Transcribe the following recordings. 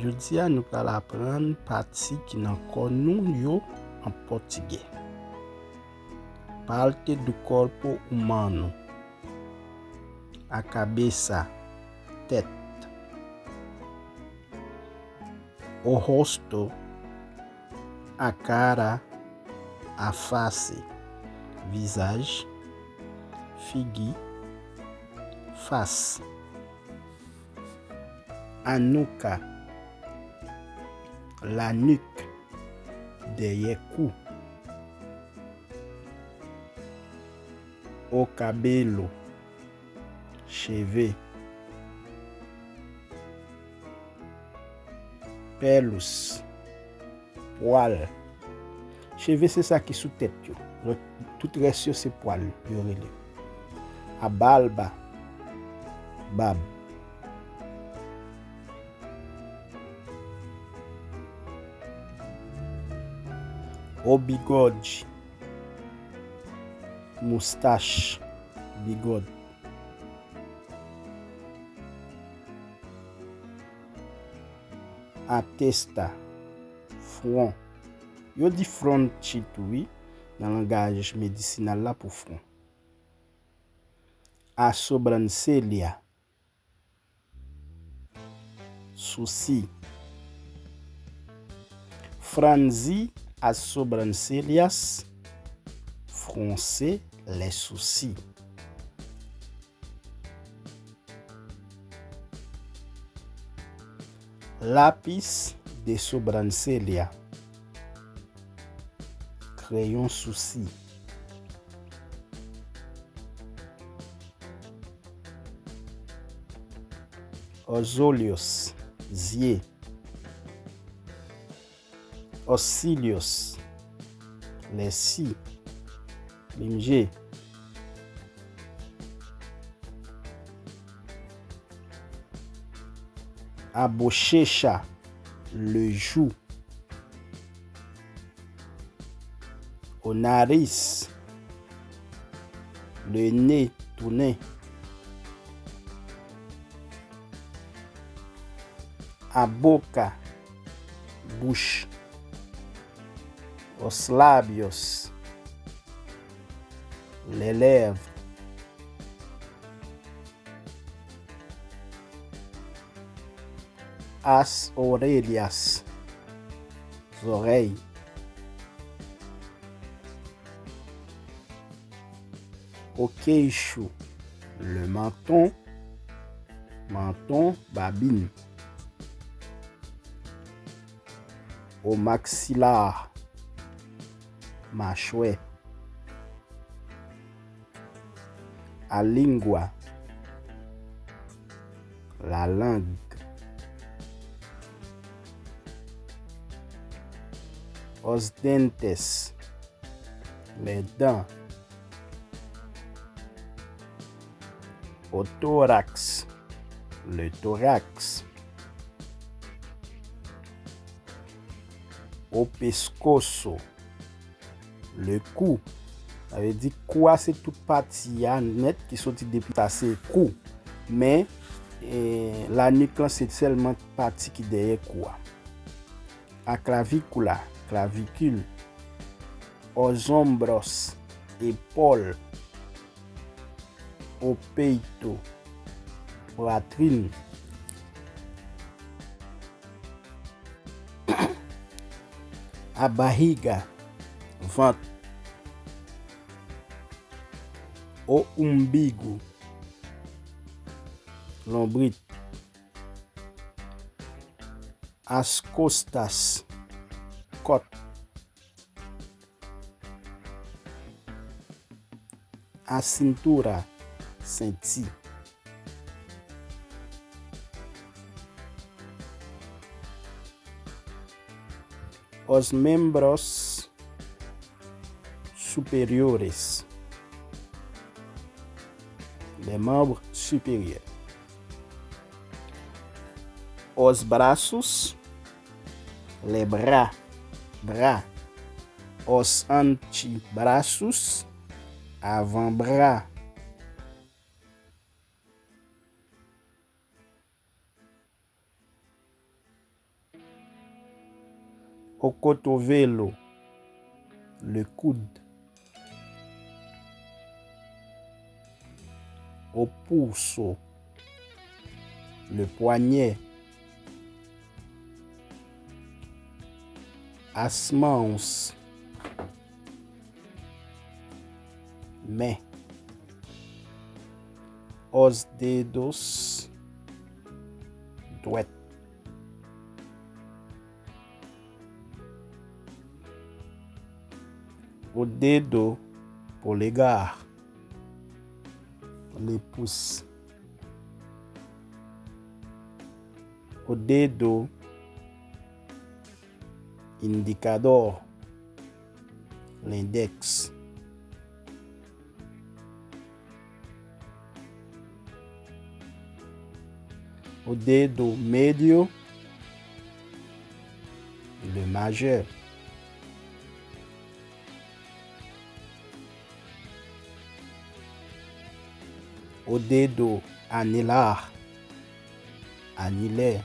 Jodi a nous allons apprendre partie qui nan corps nous yo en portugais. Parte do corpo humano. A cabeça, tête. O rosto, a cara, a face, visage, figure, face. A nuca, la nuque, derrière cou. O cabelo, cheveux. Pelos, poil. Cheveux c'est ça qui sous tête yo. Tout reste c'est poil yo relé. A barba, barbe. O bigode, moustache, bigode. A testa, front. Yo di front chitoui dans le langage médicinal là pour front. A sobrancelha, souci. Franzi as sobrancelhas, froncer les sourcils. Lápis de sobrancelha, crayon sourcil. Os olhos, yeux. Os cílios, les cils, limge. A bochecha, le joue. Au nariz, le nez, tout nez. A boca, bouche. Os lábios, les lèvres. As orelhas, as oreilles. O queixo, le menton, babine. Au maxillaire, mâchoire. A língua, la langue. Os dentes, les dents. Au thorax, le thorax. Au pescoço, le cou. Ça veut dire quoi, c'est toute partie net qui sorti depuis c'est cou. Mais la nuque c'est seulement partie qui derrière quoi. A clavicula, clavicule. Aux ombros, épaules. Au peito, poitrine. A barriga, ventre. Au umbigo, lombril. As costas, côte. A cintura, senti. Os membros superiores. Les membres supérieurs. Os braços. Les bras. Bras. Os antebraços. Avant-bras. O cotovelo. Le coude. Au pulso. Le poignet. As mãos. Main. Os dedos. Doigt. O dedo polegar. Les pouces. O dedo indicador. L'index. O dedo médio. Le majeur. O dedo anelar. Annulaire.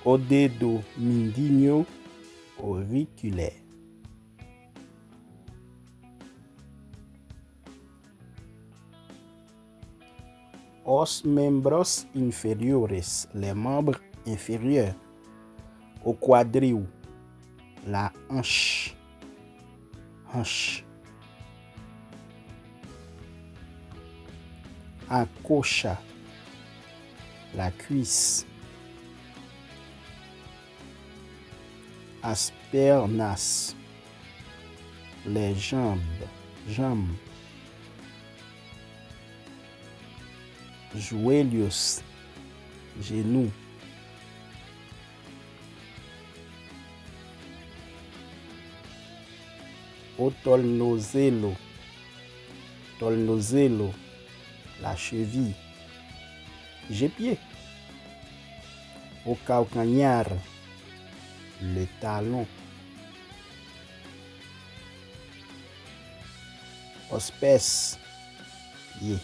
O dedo mindinho. Auriculaire. Os membros inferiores. Les membres inférieurs. Au quadril. La hanche. Hanche. A coxa. La cuisse. As pernas. Les jambes. Jambes. Joelhos. Genou. O tornozelo. Tornozelo. La cheville. Gépied. Au calcanhar. Le talon. Os pés. Pied.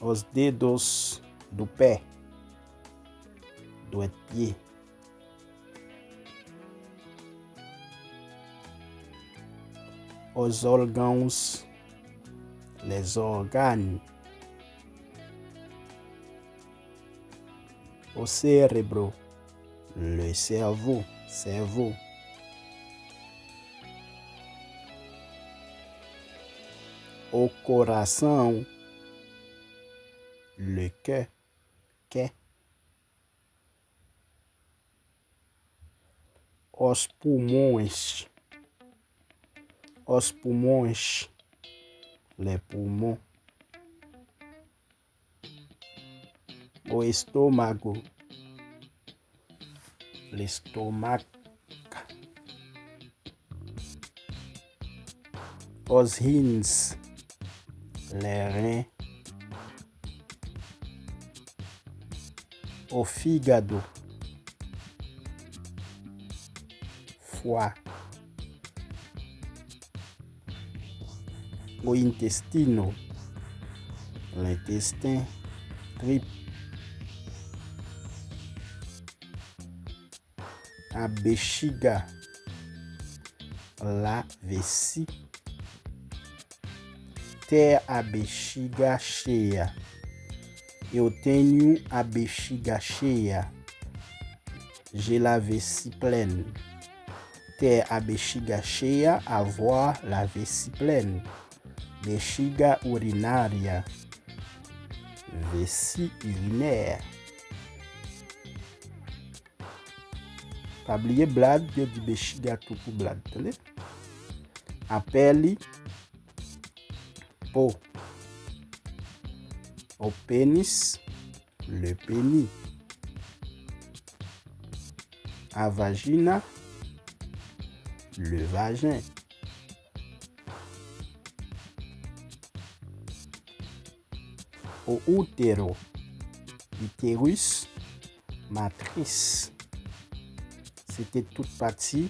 Os dedos do pé. Doigt pied. Os órgãos. Les organes. O cérebro. Le cerveau. Cerveau. O coração. Le cœur. Cœur. Os pulmões. Os pulmões. Les poumons. O estômago. L'estomac. Os rins. Les reins. O fígado. Foie. O intestino. L'intestin. Tripe. A bexiga. La vessie. Ter a bexiga cheia. Eu tenho a bexiga cheia. J'ai la vessie pleine. Ter a bexiga cheia. Avoir la vessie pleine. Bexiga urinária. Vessie urinaire. Pas oublier blad, yo di bexiga tout pour blad. A pele. Peau. Au pénis, le pénis. À vagina, le vagin. Au útero, utérus, matrice. C'était toute partie